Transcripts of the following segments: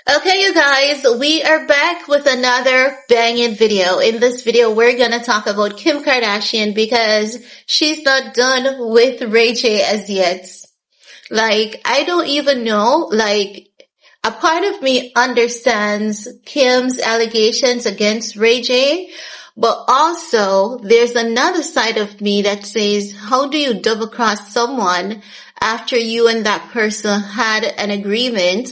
Okay, you guys, we are back with another banging video. In this video, we're gonna talk about Kim Kardashian because she's not done with RayJ as yet. I don't even know, a part of me understands Kim's allegations against RayJ, but also there's another side of me that says, how do you double cross someone after you and that person had an agreement?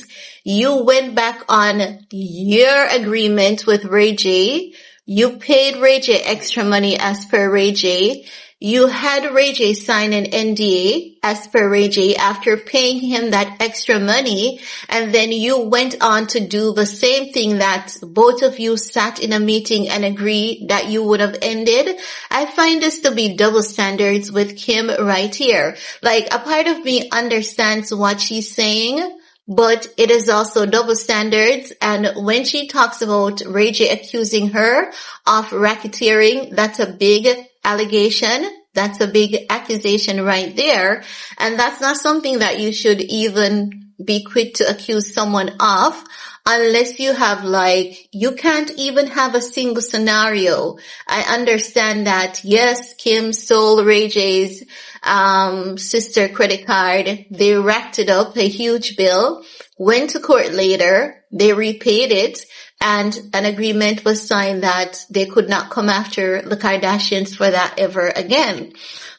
You went back on your agreement with RayJ. You paid RayJ extra money as per RayJ. You had RayJ sign an NDA as per RayJ after paying him that extra money, and then you went on to do the same thing that both of you sat in a meeting and agreed that you would have ended. I find this to be double standards with Kim right here. A part of me understands what she's saying, but it is also double standards. And when she talks about RayJ accusing her of racketeering, that's a big allegation. That's a big accusation right there. And that's not something that you should even be quick to accuse someone of unless you have you can't even have a single scenario. I understand that, yes, Kim sold RayJ's sister credit card. They racked it up, a huge bill, went to court later, they repaid it, and an agreement was signed that they could not come after the Kardashians for that ever again.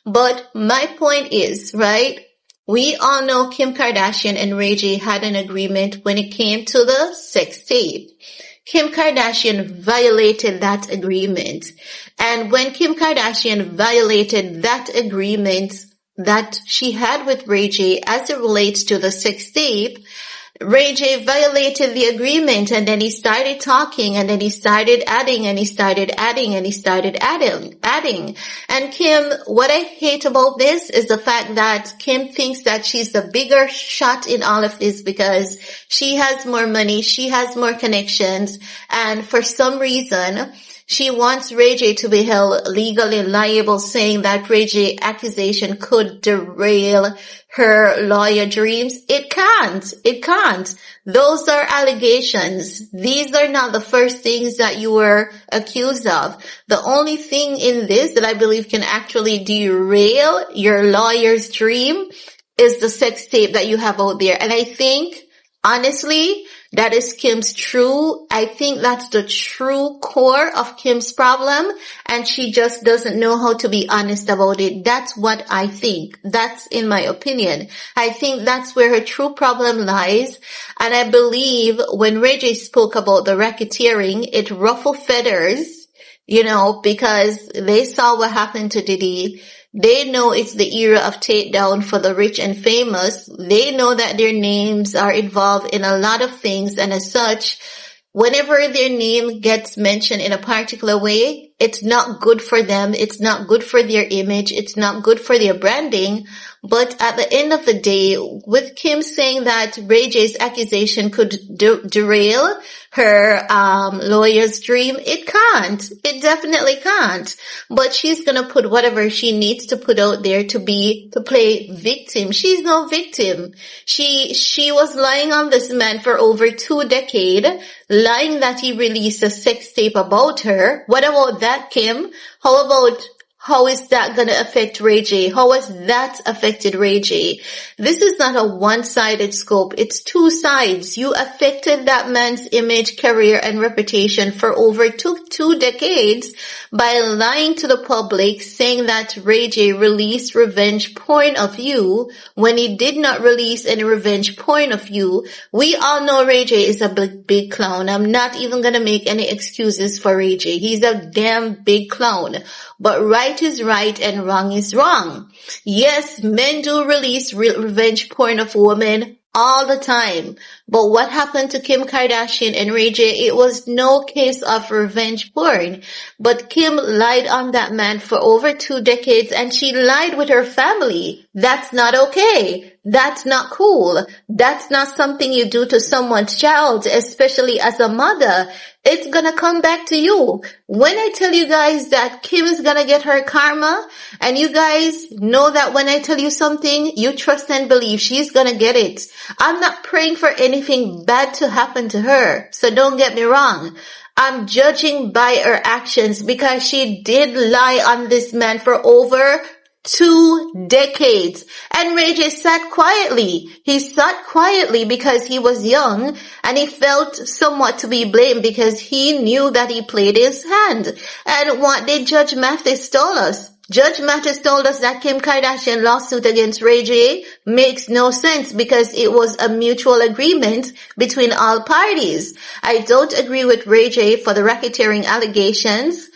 But my point is, right, we all know Kim Kardashian and RayJ had an agreement when it came to the sex tape. Kim Kardashian violated that agreement. And when Kim Kardashian violated that agreement that she had with RayJ as it relates to the sex tape, RayJ violated the agreement, and then he started talking, and then he started adding, and he started adding, and he started adding. And Kim, what I hate about this is the fact that Kim thinks that she's the bigger shot in all of this because she has more money, she has more connections, and for some reason, she wants RayJ to be held legally liable, saying that RayJ accusation could derail her lawyer dreams. It can't. It can't. Those are allegations. These are not the first things that you were accused of. The only thing in this that I believe can actually derail your lawyer's dream is the sex tape that you have out there. And I think, honestly, that is Kim's I think that's the true core of Kim's problem, and she just doesn't know how to be honest about it. That's what I think. That's in my opinion. I think that's where her true problem lies, and I believe when RayJ spoke about the racketeering, it ruffled feathers, because they saw what happened to Diddy. They know it's the era of takedown for the rich and famous. They know that their names are involved in a lot of things, and as such, whenever their name gets mentioned in a particular way, it's not good for them. It's not good for their image. It's not good for their branding. But at the end of the day, with Kim saying that RayJ's accusation could derail her lawyer's dream, it can't. It definitely can't. But she's gonna put whatever she needs to put out there to play victim. She's no victim. She was lying on this man for over 2 decades, lying that he released a sex tape about her. What about that, Kim? How is that going to affect RayJ? How has that affected RayJ? This is not a one-sided scope. It's two sides. You affected that man's image, career, and reputation for over two decades by lying to the public, saying that RayJ released revenge porn of you when he did not release any revenge porn of you. We all know RayJ is a big clown. I'm not even going to make any excuses for RayJ. He's a damn big clown. But right is right and wrong is wrong. Yes, men do release revenge porn of women all the time. But what happened to Kim Kardashian and RayJ? It was no case of revenge porn. But Kim lied on that man for over 2 decades, and she lied with her family. That's not okay. That's not cool. That's not something you do to someone's child, especially as a mother. It's gonna come back to you. When I tell you guys that Kim is gonna get her karma, and you guys know that when I tell you something, you trust and believe she's gonna get it. I'm not praying for any anything bad to happen to her. So don't get me wrong. I'm judging by her actions because she did lie on this man for over 2 decades. And RayJ sat quietly. He sat quietly because he was young and he felt somewhat to be blamed because he knew that he played his hand. And what did Judge Mathis tell us? Judge Mathis told us that Kim Kardashian lawsuit against RayJ makes no sense because it was a mutual agreement between all parties. I don't agree with RayJ for the racketeering allegations.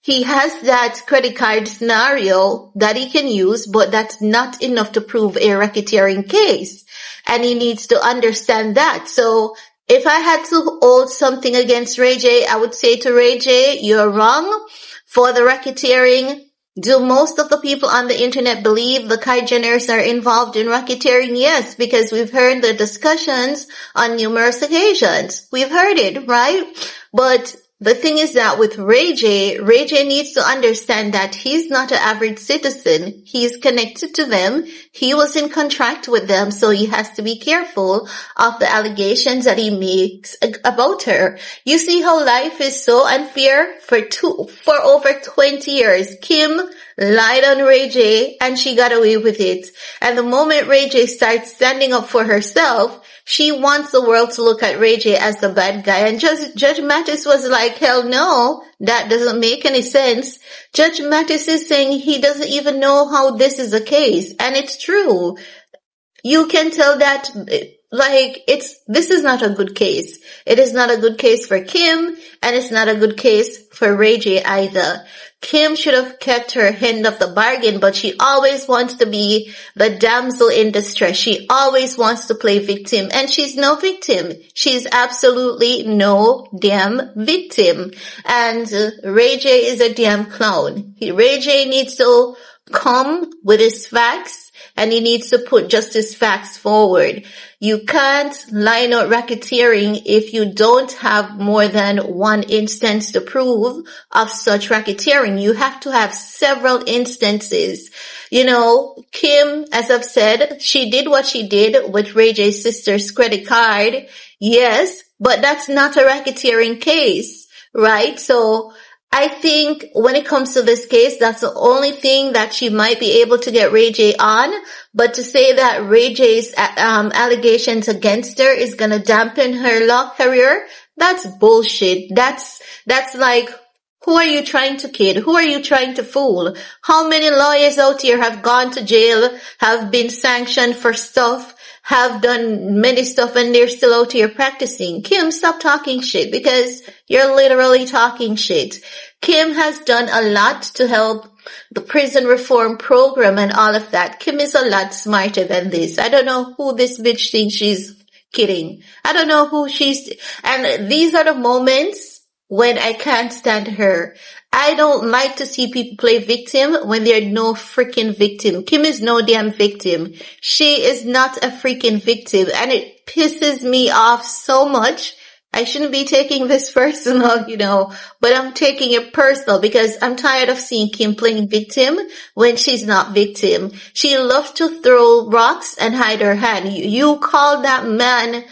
He has that credit card scenario that he can use, but that's not enough to prove a racketeering case. And he needs to understand that. So if I had to hold something against RayJ, I would say to RayJ, you're wrong for the racketeering. Do most of the people on the internet believe the Kylie Jenners are involved in racketeering? Yes, because we've heard the discussions on numerous occasions. We've heard it, right? But the thing is that with RayJ needs to understand that he's not an average citizen. He's connected to them. He was in contract with them, so he has to be careful of the allegations that he makes about her. You see how life is so unfair? For over 20 years, Kim lied on RayJ and she got away with it. And the moment RayJ starts standing up for herself, she wants the world to look at RayJ as the bad guy. And Judge Mathis was like, hell no, that doesn't make any sense. Judge Mathis is saying he doesn't even know how this is a case. And it's true. You can tell that, this is not a good case. It is not a good case for Kim, and it's not a good case for RayJ either. Kim should have kept her end of the bargain, but she always wants to be the damsel in distress. She always wants to play victim, and she's no victim. She's absolutely no damn victim. And RayJ is a damn clown. RayJ needs to come with his facts, and he needs to put just his facts forward. You can't line out racketeering if you don't have more than one instance to prove of such racketeering. You have to have several instances. You know, Kim, as I've said, she did what she did with RayJ's sister's credit card. Yes, but that's not a racketeering case, right? So I think when it comes to this case, that's the only thing that she might be able to get RayJ on. But to say that RayJ's allegations against her is going to dampen her law career, that's bullshit. That's like, who are you trying to kid? Who are you trying to fool? How many lawyers out here have gone to jail, have been sanctioned for stuff, have done many stuff, and they're still out here practicing? Kim, stop talking shit, because you're literally talking shit. Kim has done a lot to help the prison reform program and all of that. Kim is a lot smarter than this. I don't know who this bitch thinks she's kidding. I don't know who and these are the moments when I can't stand her. I don't like to see people play victim when they're no freaking victim. Kim is no damn victim. She is not a freaking victim, and it pisses me off so much. I shouldn't be taking this personal, but I'm taking it personal because I'm tired of seeing Kim playing victim when she's not victim. She loves to throw rocks and hide her hand. You call that man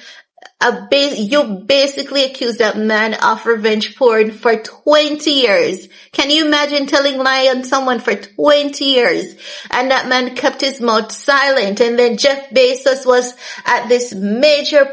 you basically accuse that man of revenge porn for 20 years. Can you imagine telling lie on someone for 20 years? And that man kept his mouth silent. And then Jeff Bezos was at this major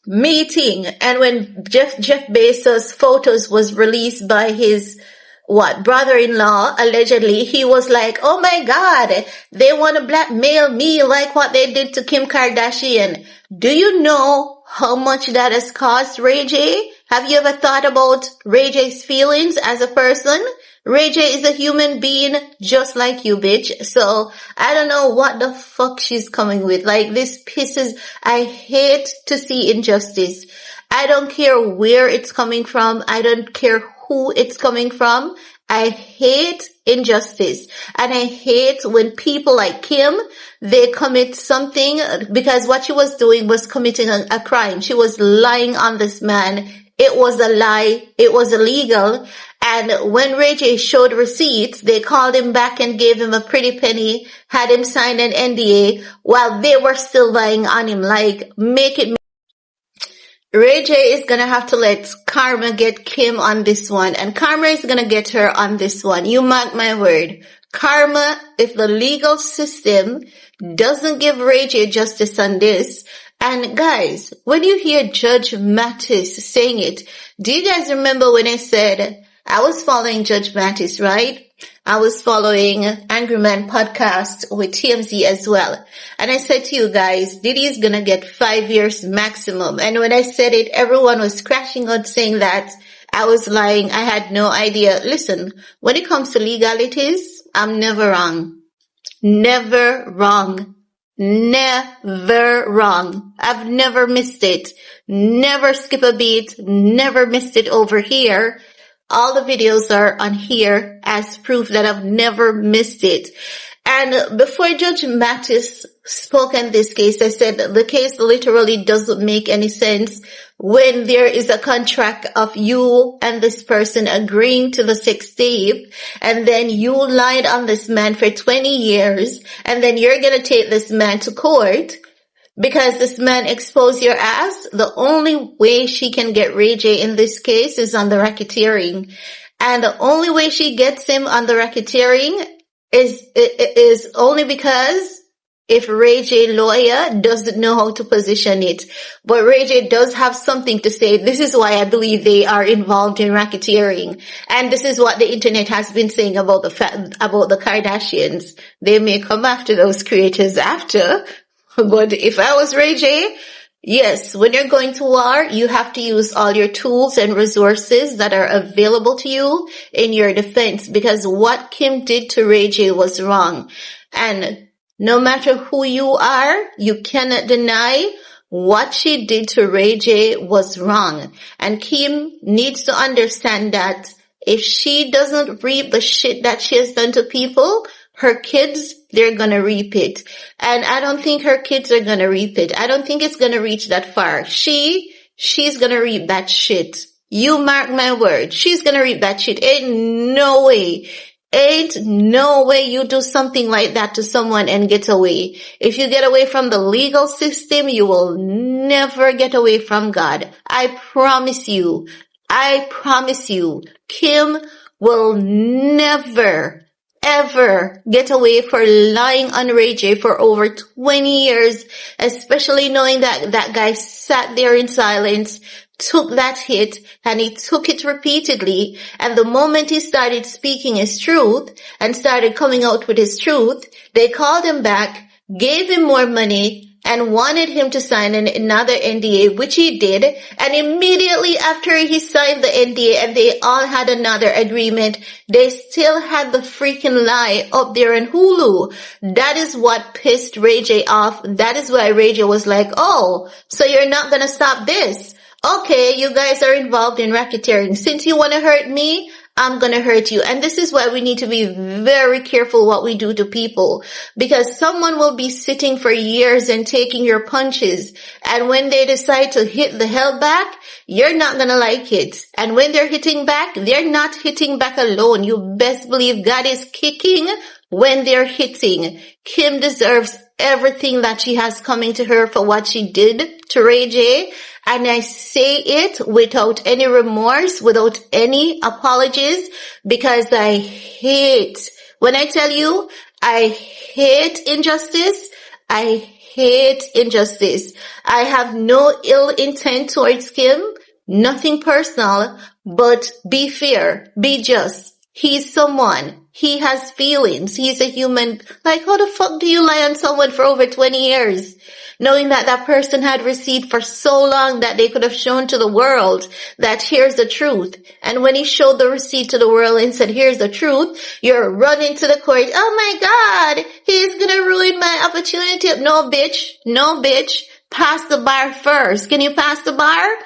meeting, and when Jeff Bezos' photos was released by his brother-in-law, allegedly, he was like, oh my God, they want to blackmail me like what they did to Kim Kardashian. Do you know how much that has cost RayJ? Have you ever thought about RayJ's feelings as a person? RayJ is a human being just like you, bitch. So I don't know what the fuck she's coming with. Like, this I hate to see injustice. I don't care where it's coming from. I don't care who it's coming from. I hate injustice. And I hate when people like Kim, they commit something, because what she was doing was committing a crime. She was lying on this man. It was a lie. It was illegal. And when RayJ showed receipts, they called him back and gave him a pretty penny, had him sign an NDA while they were still lying on him. Like, make it. RayJ is gonna have to let Karma get Kim on this one, and Karma is gonna get her on this one. You mark my word. Karma, if the legal system doesn't give RayJ justice on this, and guys, when you hear Judge Mathis saying it, do you guys remember when I said I was following Judge Mathis, right? I was following Angry Man podcast with TMZ as well. And I said to you guys, Diddy's gonna get 5 years maximum. And when I said it, everyone was crashing out saying that I was lying. I had no idea. Listen, when it comes to legalities, I'm never wrong. Never wrong. Never wrong. I've never missed it. Never skip a beat. Never missed it over here. All the videos are on here as proof that I've never missed it. And before Judge Mathis spoke on this case, I said the case literally doesn't make any sense when there is a contract of you and this person agreeing to the sex tape, and then you lied on this man for 20 years, and then you're going to take this man to court because this man exposed your ass. The only way she can get RayJ in this case is on the racketeering. And the only way she gets him on the racketeering is only because if RayJ lawyer doesn't know how to position it. But RayJ does have something to say. This is why I believe they are involved in racketeering. And this is what the internet has been saying about the Kardashians. They may come after those creators after. But if I was RayJ, yes, when you're going to war, you have to use all your tools and resources that are available to you in your defense, because what Kim did to RayJ was wrong. And no matter who you are, you cannot deny what she did to RayJ was wrong. And Kim needs to understand that if she doesn't reap the shit that she has done to people, her kids, they're gonna reap it. And I don't think her kids are gonna reap it. I don't think it's gonna reach that far. She's gonna reap that shit. You mark my word. She's gonna reap that shit. Ain't no way you do something like that to someone and get away. If you get away from the legal system, you will never get away from God. I promise you. Kim will never, ever get away for lying on RayJ for over 20 years, especially knowing that that guy sat there in silence, took that hit, and he took it repeatedly. And the moment he started speaking his truth and started coming out with his truth, they called him back, gave him more money, and wanted him to sign another NDA, which he did. And immediately after he signed the NDA and they all had another agreement, they still had the freaking lie up there in Hulu. That is what pissed RayJ off. That is why RayJ was like, oh, so you're not gonna stop this. Okay, you guys are involved in racketeering. Since you want to hurt me, I'm going to hurt you. And this is why we need to be very careful what we do to people, because someone will be sitting for years and taking your punches. And when they decide to hit the hell back, you're not going to like it. And when they're hitting back, they're not hitting back alone. You best believe God is kicking when they're hitting. Kim deserves everything that she has coming to her for what she did to RayJ. And I say it without any remorse, without any apologies, because I hate, when I tell you, I hate injustice. I hate injustice. I have no ill intent towards Kim, nothing personal, but be fair, be just. He's someone. He has feelings. He's a human. Like, how the fuck do you lie on someone for over 20 years? Knowing that that person had receipt for so long that they could have shown to the world that here's the truth. And when he showed the receipt to the world and said, here's the truth, you're running to the court. Oh my God, he's gonna ruin my opportunity. No, bitch. Pass the bar first. Can you pass the bar?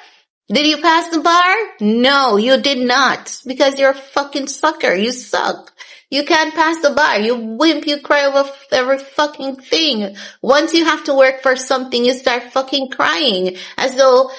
Did you pass the bar? No, you did not. Because you're a fucking sucker. You suck. You can't pass the bar. You wimp, you cry over every fucking thing. Once you have to work for something, you start fucking crying as though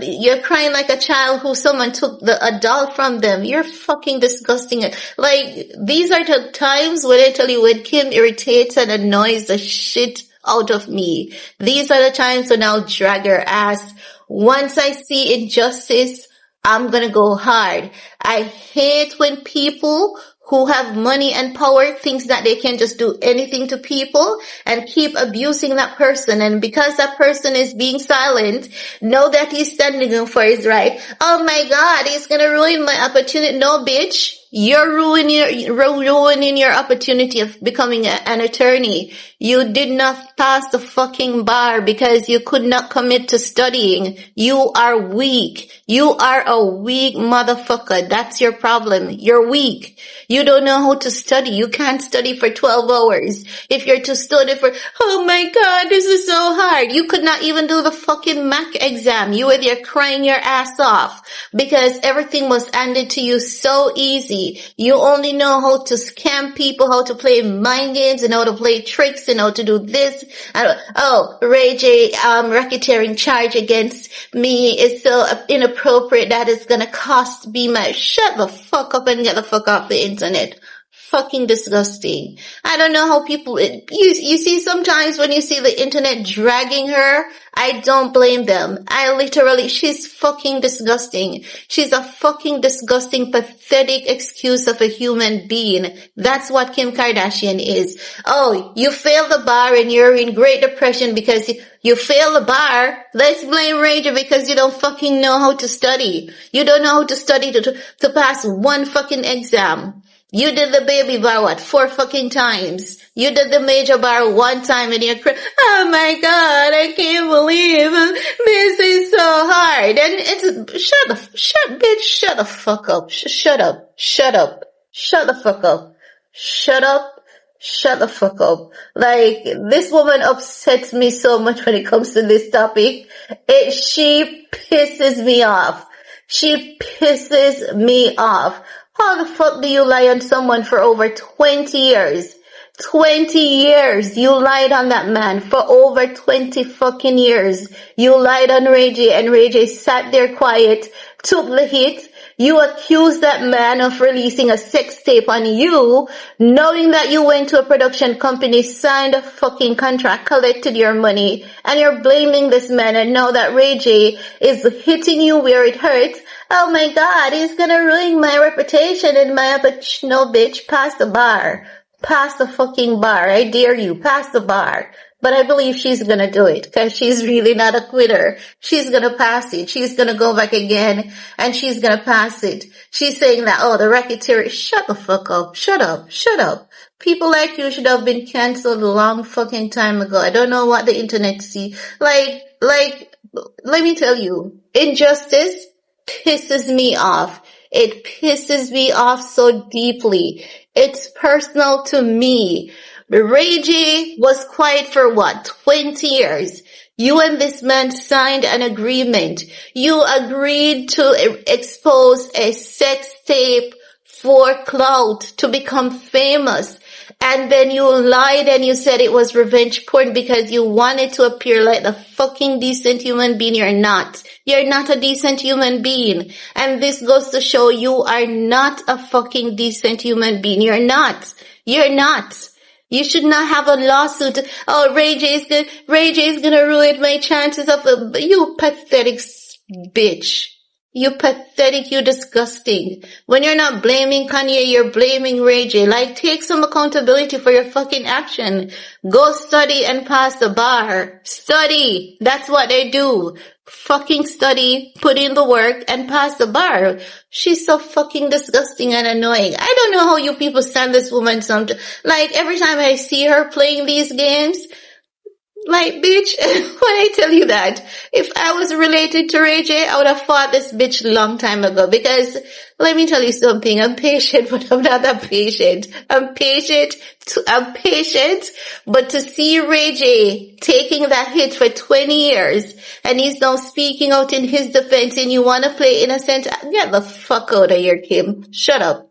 you're crying like a child who someone took a doll from them. You're fucking disgusting. Like, these are the times when I tell you when Kim irritates and annoys the shit out of me. These are the times when I'll drag her ass. Once I see injustice, I'm gonna go hard. I hate when people who have money and power thinks that they can just do anything to people and keep abusing that person. And because that person is being silent, know that he's standing up for his right. Oh my God, he's gonna ruin my opportunity. No, bitch. You're ruining your opportunity of becoming an attorney. You did not pass the fucking bar because you could not commit to studying. You are weak. You are a weak motherfucker. That's your problem. You're weak. You don't know how to study. You can't study for 12 hours. If you're to study for, oh my God, this is so hard. You could not even do the fucking MAC exam. You were there crying your ass off because everything was handed to you so easy. You only know how to scam people, how to play mind games, and how to play tricks, and how to do this. Oh, RayJ, racketeering charge against me is so inappropriate that it's gonna cost me my. Shut the fuck up and get the fuck off the internet. Fucking disgusting. I don't know how people, you see sometimes when you see the internet dragging her, I don't blame them. She's fucking disgusting. She's a fucking disgusting, pathetic excuse of a human being. That's what Kim Kardashian is. Oh, you failed the bar and you're in Great Depression because you failed the bar. Let's blame RayJ because you don't fucking know how to study. You don't know how to study to pass one fucking exam. You did the baby bar, 4 fucking times. You did the major bar 1 time and you're oh my God, I can't believe this is so hard. And it's, shut the fuck up. Shut up. Shut the fuck up. Shut the fuck up. Like, this woman upsets me so much when it comes to this topic. She pisses me off. She pisses me off. How the fuck do you lie on someone for over 20 years? 20 years. You lied on that man for over 20 fucking years. You lied on RayJ and RayJ sat there quiet, took the hit. You accused that man of releasing a sex tape on you, knowing that you went to a production company, signed a fucking contract, collected your money, and you're blaming this man, and now that RayJ is hitting you where it hurts. Oh my God, he's gonna ruin my reputation and no bitch, pass the bar. Pass the fucking bar. I dare you, pass the bar. But I believe she's gonna do it because she's really not a quitter. She's gonna pass it. She's gonna go back again and she's gonna pass it. She's saying that, oh, the racketeering. Shut the fuck up. Shut up. People like you should have been canceled a long fucking time ago. I don't know what the internet see. Like, let me tell you, injustice pisses me off. It pisses me off so deeply. It's personal to me. RayJ was quiet for 20 years. You and this man signed an agreement. You agreed to expose a sex tape for clout to become famous. And then you lied and you said it was revenge porn because you wanted to appear like the fucking decent human being you're not. You're not a decent human being. And this goes to show you are not a fucking decent human being. You're not. You should not have a lawsuit. Oh, RayJ is gonna ruin my chances of you pathetic bitch. You pathetic, you disgusting. When you're not blaming Kanye, you're blaming RayJ. Like, take some accountability for your fucking action. Go study and pass the bar. Study. That's what they do. Fucking study, put in the work, and pass the bar. She's so fucking disgusting and annoying. I don't know how you people stand this woman sometimes. Like, every time I see her playing these games, like, bitch, when I tell you that, if I was related to RayJ, I would have fought this bitch a long time ago. Because, let me tell you something, I'm patient, but I'm not that patient. I'm patient, but to see RayJ taking that hit for 20 years, and he's now speaking out in his defense, and you want to play innocent, get the fuck out of here, Kim. Shut up.